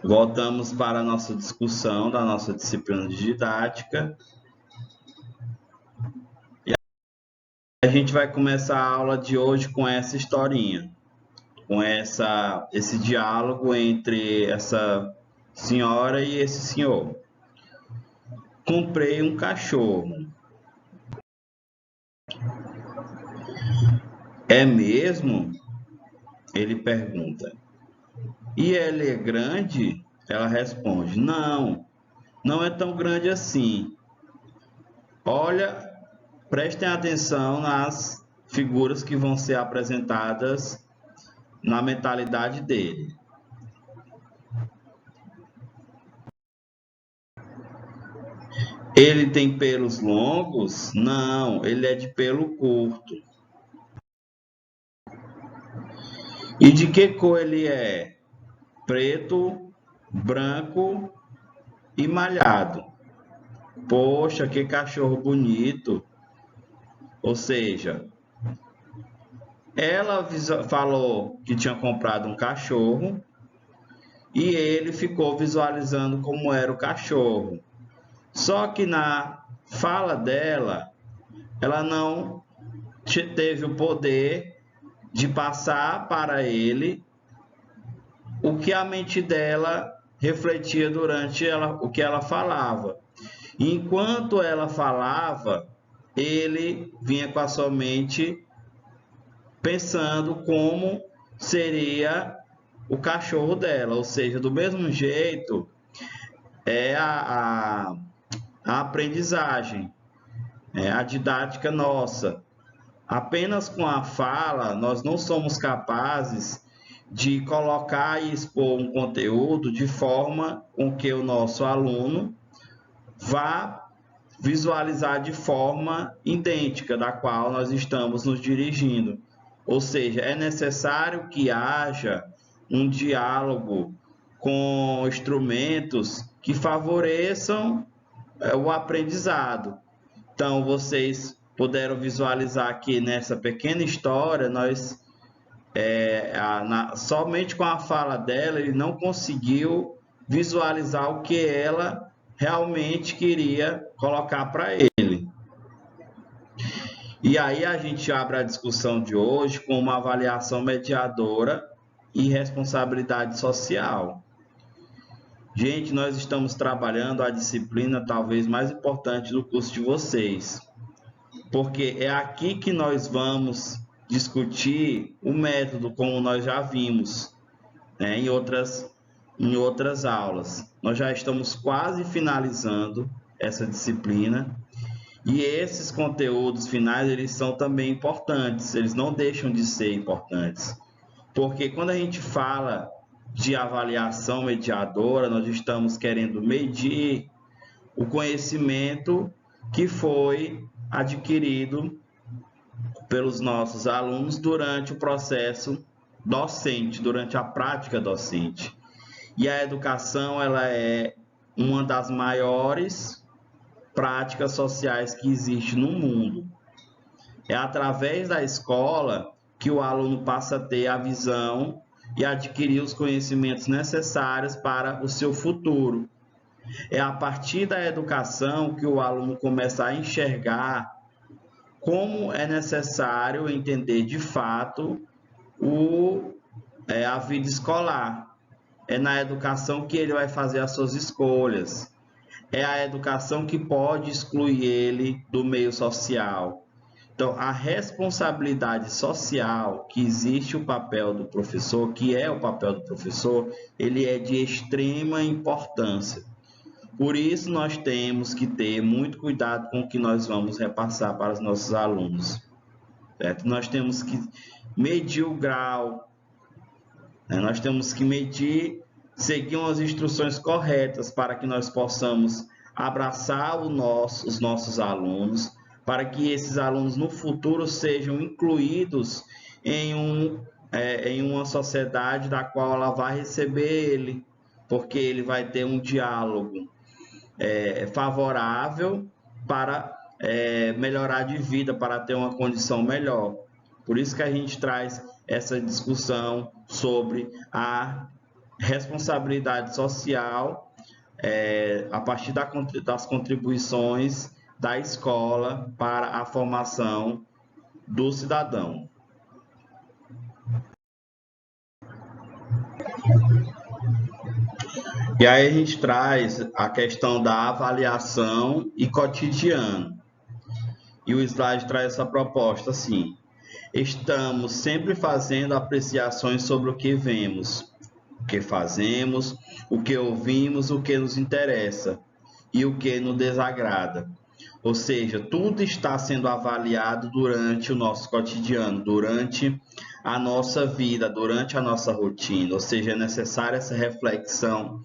Voltamos para a nossa discussão da nossa disciplina de didática. E a gente vai começar a aula de hoje com essa historinha, com esse diálogo entre essa senhora e esse senhor. Comprei um cachorro. É mesmo? Ele pergunta. E ele é grande? Ela responde: Não, não é tão grande assim. Olha, prestem atenção nas figuras que vão ser apresentadas na mentalidade dele. Ele tem pelos longos? Não, ele é de pelo curto. E de que cor ele é? Preto, branco e malhado. Poxa, que cachorro bonito. Ou seja, ela falou que tinha comprado um cachorro e ele ficou visualizando como era o cachorro. Só que na fala dela, ela não teve o poder de passar para ele o que a mente dela refletia durante o que ela falava. Enquanto ela falava, ele vinha com a sua mente pensando como seria o cachorro dela, ou seja, do mesmo jeito é a aprendizagem, a didática nossa. Apenas com a fala, nós não somos capazes de colocar e expor um conteúdo de forma com que o nosso aluno vá visualizar de forma idêntica da qual nós estamos nos dirigindo. Ou seja, é necessário que haja um diálogo com instrumentos que favoreçam o aprendizado. Então, vocês puderam visualizar aqui nessa pequena história, somente com a fala dela, ele não conseguiu visualizar o que ela realmente queria colocar para ele. E aí a gente abre a discussão de hoje com uma avaliação mediadora e responsabilidade social. Gente, nós estamos trabalhando a disciplina talvez mais importante do curso de vocês, porque é aqui que nós vamos discutir o método, como nós já vimos, né, em outras aulas. Nós já estamos quase finalizando essa disciplina e esses conteúdos finais, eles são também importantes, eles não deixam de ser importantes, porque quando a gente fala de avaliação mediadora, nós estamos querendo medir o conhecimento que foi adquirido pelos nossos alunos durante o processo docente, durante a prática docente. E a educação, ela é uma das maiores práticas sociais que existe no mundo. É através da escola que o aluno passa a ter a visão e adquirir os conhecimentos necessários para o seu futuro. É a partir da educação que o aluno começa a enxergar como é necessário entender de fato a vida escolar. É na educação que ele vai fazer as suas escolhas. É a educação que pode excluir ele do meio social. Então, a responsabilidade social que existe o papel do professor, que é o papel do professor, ele é de extrema importância. Por isso, nós temos que ter muito cuidado com o que nós vamos repassar para os nossos alunos. Certo? Nós temos que medir o grau, né? Nós temos que medir, seguir umas instruções corretas para que nós possamos abraçar os nossos alunos, para que esses alunos no futuro sejam incluídos em uma sociedade da qual ela vai receber ele, porque ele vai ter um diálogo favorável para melhorar de vida, para ter uma condição melhor. Por isso que a gente traz essa discussão sobre a responsabilidade social a partir das contribuições da escola para a formação do cidadão. E aí a gente traz a questão da avaliação e cotidiano. E o slide traz essa proposta assim: estamos sempre fazendo apreciações sobre o que vemos, o que fazemos, o que ouvimos, o que nos interessa e o que nos desagrada. Ou seja, tudo está sendo avaliado durante o nosso cotidiano, durante a nossa vida, durante a nossa rotina. Ou seja, é necessária essa reflexão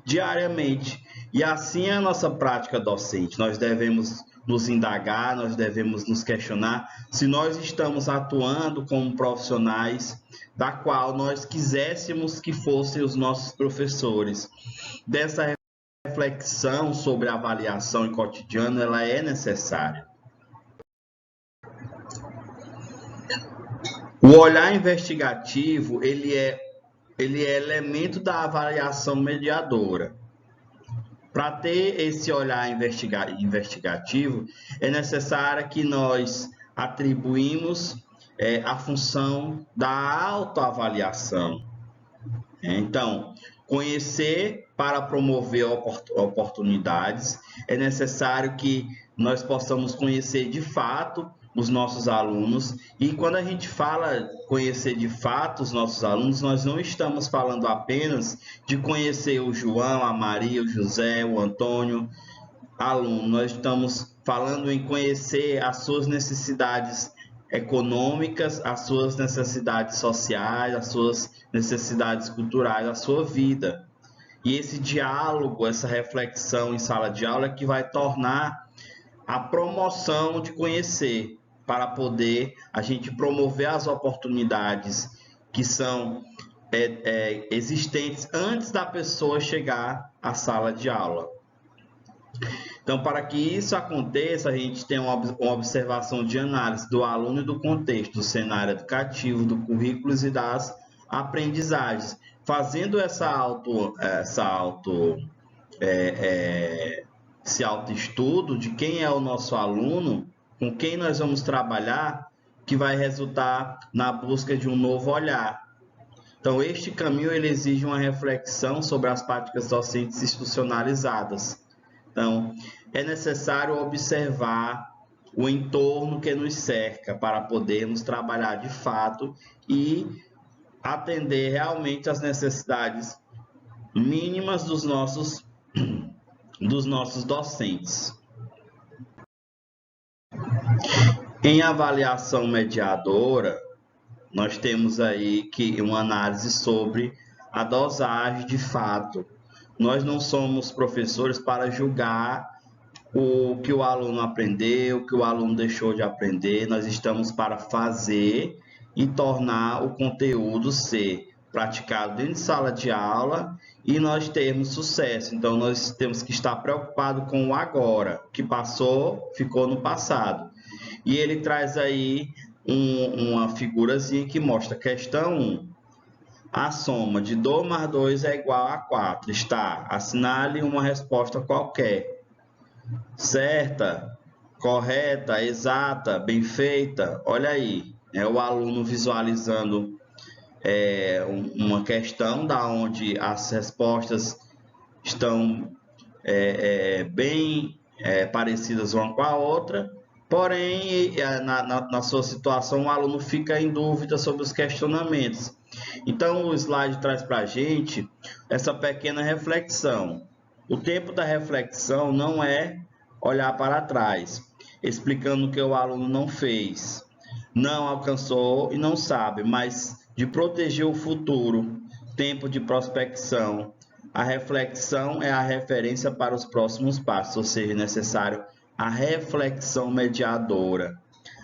diariamente. E assim é a nossa prática docente. Nós devemos nos indagar, nós devemos nos questionar se nós estamos atuando como profissionais da qual nós quiséssemos que fossem os nossos professores. Dessa reflexão sobre a avaliação e cotidiano, ela é necessária. O olhar investigativo, ele é elemento da avaliação mediadora. Para ter esse olhar investigativo, é necessário que nós atribuímos a função da autoavaliação. Então, conhecer para promover oportunidades, é necessário que nós possamos conhecer de fato os nossos alunos. E quando a gente fala conhecer de fato os nossos alunos, nós não estamos falando apenas de conhecer o João, a Maria, o José, o Antônio, aluno. Nós estamos falando em conhecer as suas necessidades econômicas, as suas necessidades sociais, as suas necessidades culturais, a sua vida. E esse diálogo, essa reflexão em sala de aula é que vai tornar a promoção de conhecer, para poder a gente promover as oportunidades que são existentes antes da pessoa chegar à sala de aula. Então, para que isso aconteça, a gente tem uma observação de análise do aluno e do contexto, do cenário educativo, do currículo e das aprendizagens. Fazendo esse autoestudo de quem é o nosso aluno, com quem nós vamos trabalhar, que vai resultar na busca de um novo olhar. Então, este caminho ele exige uma reflexão sobre as práticas docentes institucionalizadas. Então, é necessário observar o entorno que nos cerca para podermos trabalhar de fato e atender realmente às necessidades mínimas dos nossos docentes. Em avaliação mediadora, nós temos aí uma análise sobre a dosagem de fato. Nós não somos professores para julgar o que o aluno aprendeu, o que o aluno deixou de aprender. Nós estamos para fazer e tornar o conteúdo ser praticado dentro de sala de aula e nós termos sucesso. Então, nós temos que estar preocupados com o agora. O que passou, ficou no passado. E ele traz aí uma figurazinha que mostra questão 1. A soma de 2 mais 2 é igual a 4. Está, assinale uma resposta qualquer. Certa, correta, exata, bem feita. Olha aí, é o aluno visualizando uma questão da onde as respostas estão bem parecidas uma com a outra. Porém, na sua situação, o aluno fica em dúvida sobre os questionamentos. Então, o slide traz para a gente essa pequena reflexão. O tempo da reflexão não é olhar para trás, explicando o que o aluno não fez, não alcançou e não sabe, mas de proteger o futuro, tempo de prospecção. A reflexão é a referência para os próximos passos, ou seja, é necessário a reflexão mediadora.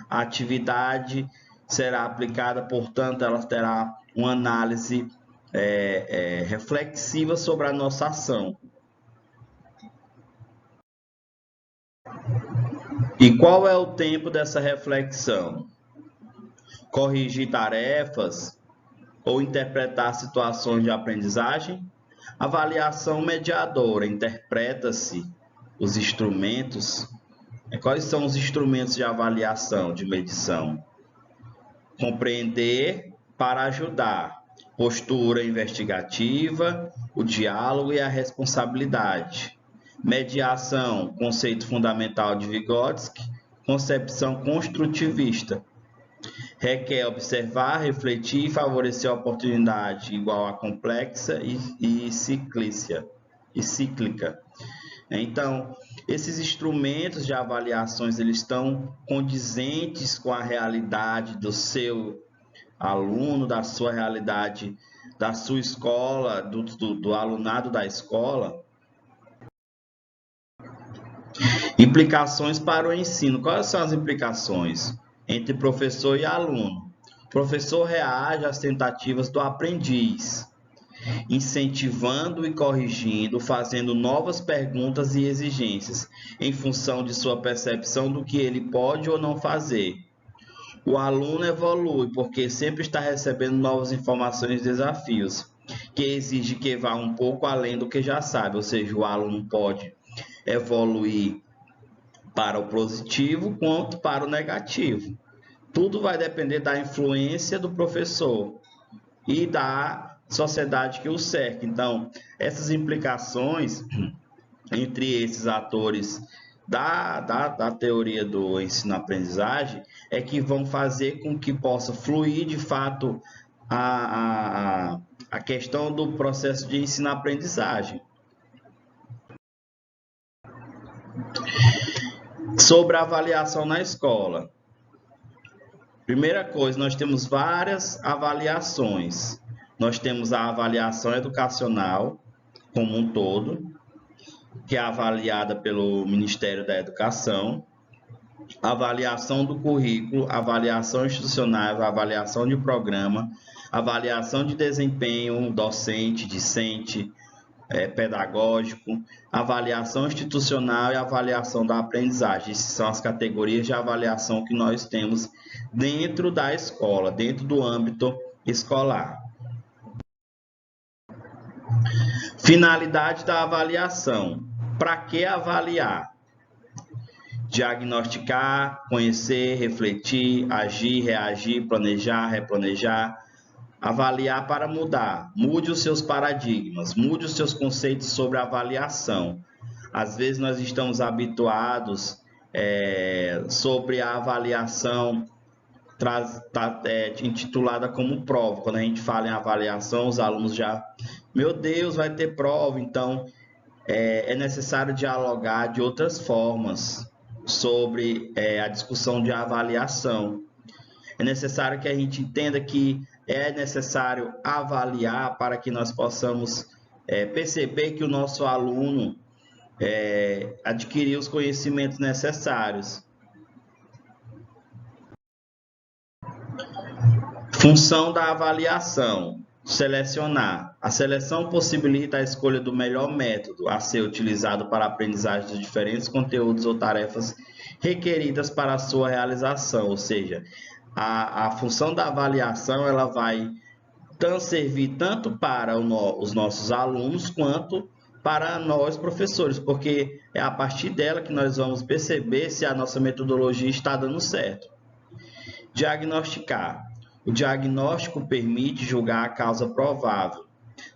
A atividade será aplicada, portanto, ela terá uma análise reflexiva sobre a nossa ação. E qual é o tempo dessa reflexão? Corrigir tarefas ou interpretar situações de aprendizagem. Avaliação mediadora, interpreta-se os instrumentos. Quais são os instrumentos de avaliação, de medição? Compreender para ajudar, postura investigativa, o diálogo e a responsabilidade. Mediação, conceito fundamental de Vygotsky, concepção construtivista. Requer observar, refletir e favorecer a oportunidade igual a complexa e cíclica. Então, esses instrumentos de avaliações, eles estão condizentes com a realidade do seu aluno, da sua realidade, da sua escola, do alunado da escola. Implicações para o ensino. Quais são as implicações entre professor e aluno? O professor reage às tentativas do aprendiz, incentivando e corrigindo, fazendo novas perguntas e exigências, em função de sua percepção do que ele pode ou não fazer. O aluno evolui, porque sempre está recebendo novas informações e desafios, que exige que vá um pouco além do que já sabe, ou seja, o aluno pode evoluir para o positivo quanto para o negativo. Tudo vai depender da influência do professor e da sociedade que o cerca. Então, essas implicações entre esses atores da teoria do ensino-aprendizagem é que vão fazer com que possa fluir de fato a questão do processo de ensino-aprendizagem. Sobre a avaliação na escola. Primeira coisa, nós temos várias avaliações. Nós temos a avaliação educacional como um todo, que é avaliada pelo Ministério da Educação, avaliação do currículo, avaliação institucional, avaliação de programa, avaliação de desempenho docente, discente, pedagógico, avaliação institucional e avaliação da aprendizagem. Essas são as categorias de avaliação que nós temos dentro da escola, dentro do âmbito escolar. Finalidade da avaliação. Para que avaliar? Diagnosticar, conhecer, refletir, agir, reagir, planejar, replanejar. Avaliar para mudar. Mude os seus paradigmas, mude os seus conceitos sobre avaliação. Às vezes nós estamos habituados sobre a avaliação intitulada como prova. Quando a gente fala em avaliação, os alunos já, meu Deus, vai ter prova. Então, é necessário dialogar de outras formas sobre a discussão de avaliação. É necessário que a gente entenda que é necessário avaliar para que nós possamos perceber que o nosso aluno adquiriu os conhecimentos necessários. Função da avaliação: selecionar. A seleção possibilita a escolha do melhor método a ser utilizado para a aprendizagem de diferentes conteúdos ou tarefas requeridas para a sua realização, ou seja, a função da avaliação ela vai servir tanto para os nossos alunos quanto para nós professores, porque é a partir dela que nós vamos perceber se a nossa metodologia está dando certo. Diagnosticar. O diagnóstico permite julgar a causa provável,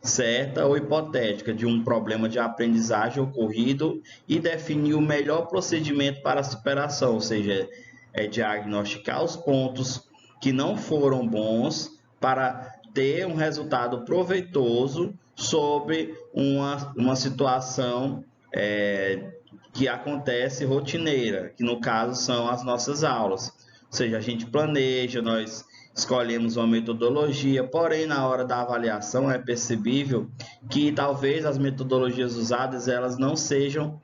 certa ou hipotética, de um problema de aprendizagem ocorrido e definir o melhor procedimento para a superação, ou seja, diagnosticar os pontos que não foram bons para ter um resultado proveitoso sobre uma situação que acontece rotineira, que no caso são as nossas aulas. Ou seja, a gente planeja, nós escolhemos uma metodologia, porém na hora da avaliação é percebível que talvez as metodologias usadas elas não sejam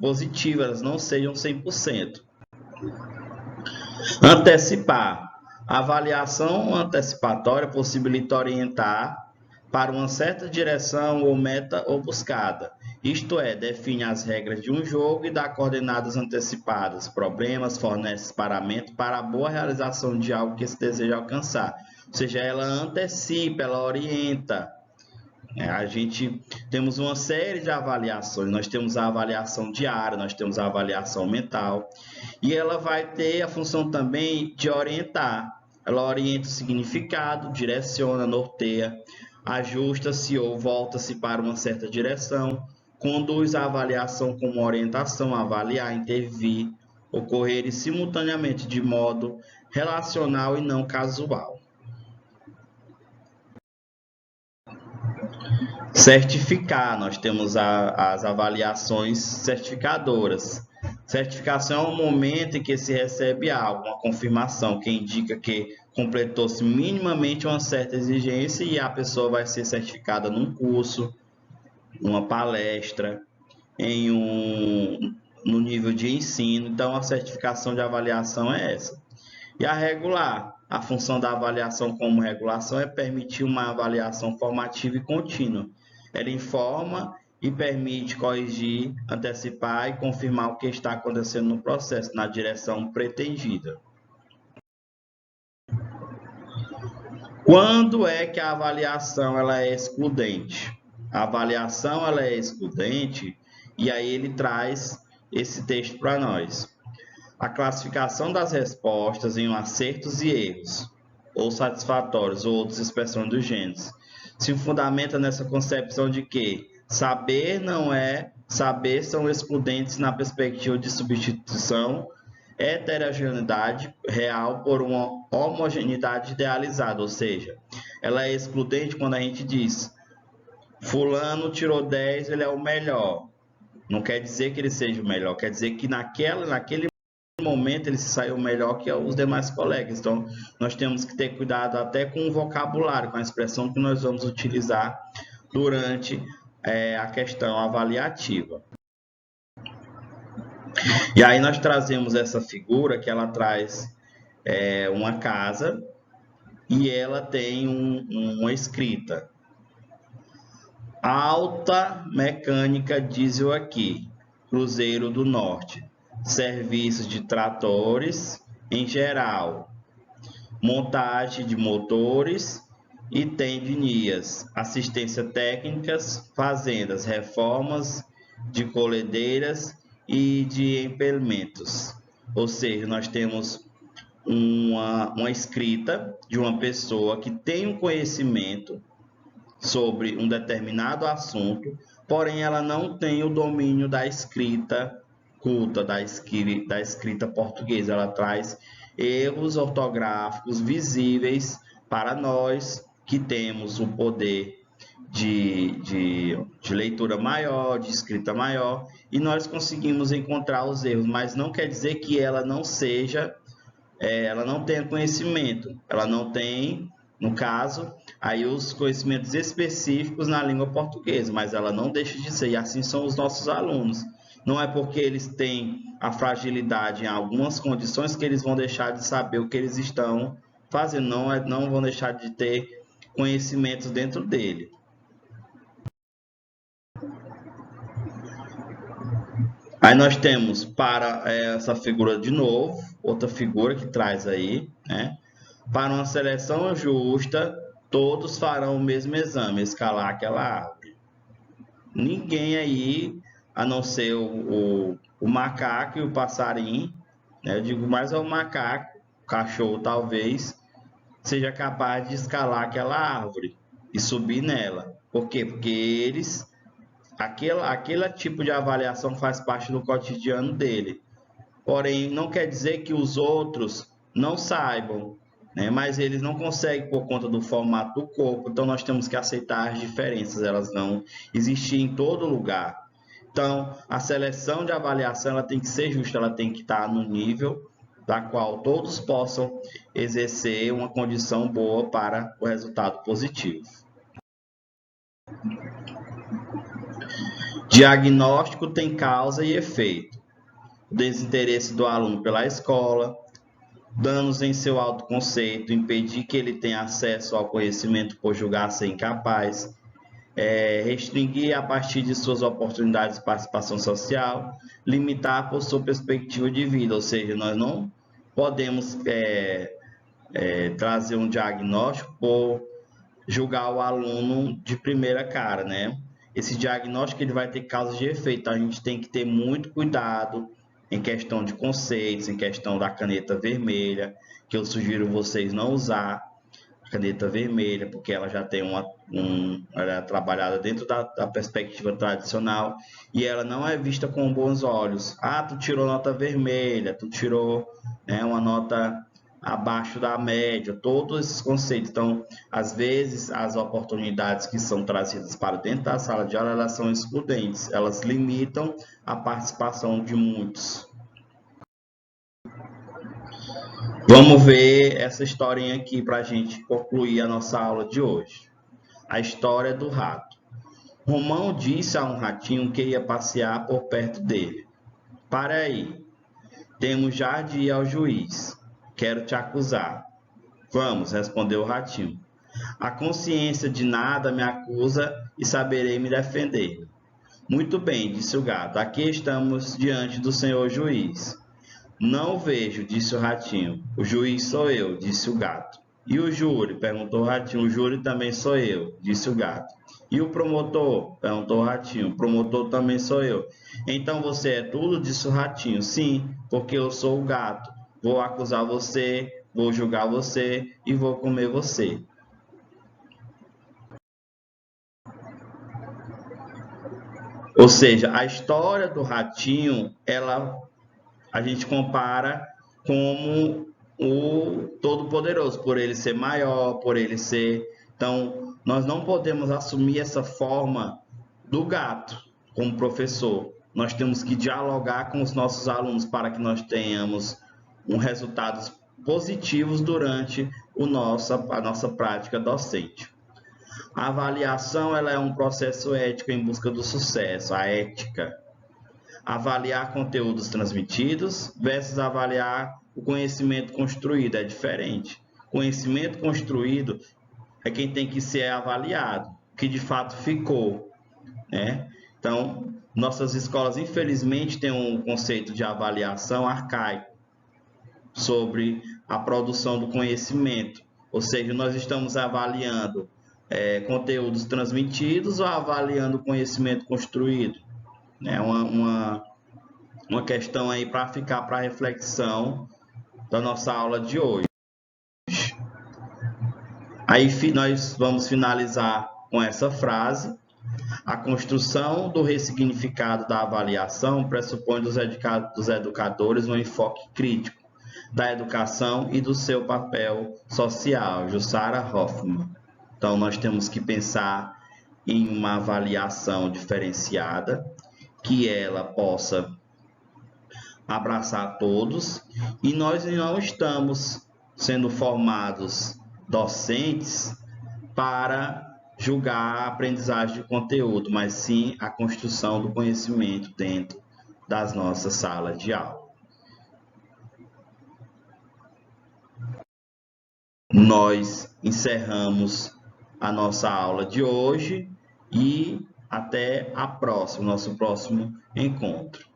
positivas, elas não sejam 100%. Antecipar. A avaliação antecipatória possibilita orientar para uma certa direção ou meta ou buscada. Isto é, define as regras de um jogo e dá coordenadas antecipadas, problemas, fornece paramento para a boa realização de algo que se deseja alcançar. ou seja, ela antecipa, ela orienta. A gente temos uma série de avaliações, nós temos a avaliação diária, nós temos a avaliação mental, e ela vai ter a função também de orientar. Ela orienta o significado, direciona, norteia, ajusta-se ou volta-se para uma certa direção, conduz a avaliação como orientação, avaliar, intervir, ocorrer simultaneamente de modo relacional e não casual. Certificar, nós temos as avaliações certificadoras. Certificação é um momento em que se recebe algo, uma confirmação, que indica que completou-se minimamente uma certa exigência e a pessoa vai ser certificada num curso, numa palestra, no nível de ensino. Então, a certificação de avaliação é essa. E a regular, a função da avaliação como regulação é permitir uma avaliação formativa e contínua. Ela informa e permite corrigir, antecipar e confirmar o que está acontecendo no processo, na direção pretendida. Quando é que a avaliação ela é excludente? A avaliação ela é excludente e aí ele traz esse texto para nós. A classificação das respostas em acertos e erros, ou satisfatórios, ou outras expressões do gênero, se fundamenta nessa concepção de que saber não é, saber são excludentes na perspectiva de substituição, heterogeneidade real por uma homogeneidade idealizada, ou seja, ela é excludente quando a gente diz fulano tirou 10, ele é o melhor. Não quer dizer que ele seja o melhor, quer dizer que naquele momento ele se saiu melhor que os demais colegas. Então, nós temos que ter cuidado até com o vocabulário, com a expressão que nós vamos utilizar durante a questão avaliativa. E aí nós trazemos essa figura que ela traz uma casa e ela tem uma escrita. Alta Mecânica Diesel aqui, Cruzeiro do Norte. Serviços de tratores em geral, montagem de motores e tendinias, assistência técnicas, fazendas, reformas de colhedeiras e de implementos. Ou seja, nós temos uma escrita de uma pessoa que tem um conhecimento sobre um determinado assunto, porém ela não tem o domínio da escrita culta, da escrita portuguesa. Ela traz erros ortográficos visíveis para nós que temos o poder de leitura maior, de escrita maior, e nós conseguimos encontrar os erros, mas não quer dizer que ela não seja, ela não tenha conhecimento, ela não tem, no caso, aí os conhecimentos específicos na língua portuguesa, mas ela não deixa de ser, e assim são os nossos alunos. Não é porque eles têm a fragilidade em algumas condições que eles vão deixar de saber o que eles estão fazendo, não vão deixar de ter conhecimentos dentro dele. Aí nós temos para essa figura de novo, outra figura que traz aí, né? Para uma seleção justa, todos farão o mesmo exame, escalar aquela árvore. Ninguém aí, a não ser o macaco e o passarinho, né? Eu digo mais ao macaco, o cachorro talvez, seja capaz de escalar aquela árvore e subir nela. Por quê? Porque eles, aquele tipo de avaliação faz parte do cotidiano dele. Porém, não quer dizer que os outros não saibam, né? Mas eles não conseguem por conta do formato do corpo, então nós temos que aceitar as diferenças, elas não existem em todo lugar. Então, a seleção de avaliação ela tem que ser justa, ela tem que estar no nível da qual todos possam exercer uma condição boa para o resultado positivo. Diagnóstico tem causa e efeito. O desinteresse do aluno pela escola, danos em seu autoconceito, impedir que ele tenha acesso ao conhecimento por julgar ser incapaz, restringir a partir de suas oportunidades de participação social, limitar por sua perspectiva de vida, ou seja, nós não podemos trazer um diagnóstico por julgar o aluno de primeira cara, né? Esse diagnóstico ele vai ter causas de efeito, a gente tem que ter muito cuidado em questão de conceitos, em questão da caneta vermelha, que eu sugiro vocês não usar a caneta vermelha, porque ela já tem ela é trabalhada dentro da perspectiva tradicional e ela não é vista com bons olhos. Ah, tu tirou nota vermelha, tu tirou, né, uma nota abaixo da média, todos esses conceitos. Então, às vezes, as oportunidades que são trazidas para dentro da sala de aula, elas são excludentes, elas limitam a participação de muitos. Vamos ver essa historinha aqui para a gente concluir a nossa aula de hoje. A história do rato. Romão disse a um ratinho que ia passear por perto dele. Para aí, temos já de ir ao juiz. Quero te acusar. Vamos, respondeu o ratinho. A consciência de nada me acusa e saberei me defender. Muito bem, disse o gato. Aqui estamos diante do senhor juiz. Não vejo, disse o ratinho. O juiz sou eu, disse o gato. E o júri? Perguntou o ratinho. O júri também sou eu, disse o gato. E o promotor? Perguntou o ratinho. O promotor também sou eu. Então você é tudo? Disse o ratinho. Sim, porque eu sou o gato. Vou acusar você, vou julgar você e vou comer você. Ou seja, a história do ratinho, a gente compara como o Todo-Poderoso, por ele ser maior, por ele ser... Então, nós não podemos assumir essa forma do gato como professor. Nós temos que dialogar com os nossos alunos para que nós tenhamos resultados positivos durante a nossa prática docente. A avaliação ela é um processo ético em busca do sucesso, a ética. Avaliar conteúdos transmitidos versus avaliar o conhecimento construído é diferente. Conhecimento construído é quem tem que ser avaliado, que de fato ficou, né? Então, nossas escolas, infelizmente, têm um conceito de avaliação arcaico sobre a produção do conhecimento. Ou seja, nós estamos avaliando conteúdos transmitidos ou avaliando o conhecimento construído. É uma questão aí para ficar para reflexão da nossa aula de hoje. Aí nós vamos finalizar com essa frase. A construção do ressignificado da avaliação pressupõe dos educadores um enfoque crítico da educação e do seu papel social. Jussara Hoffmann. Então, nós temos que pensar em uma avaliação diferenciada, que ela possa abraçar todos, e nós não estamos sendo formados docentes para julgar a aprendizagem de conteúdo, mas sim a construção do conhecimento dentro das nossas salas de aula. Nós encerramos a nossa aula de hoje e até a próxima, nosso próximo encontro.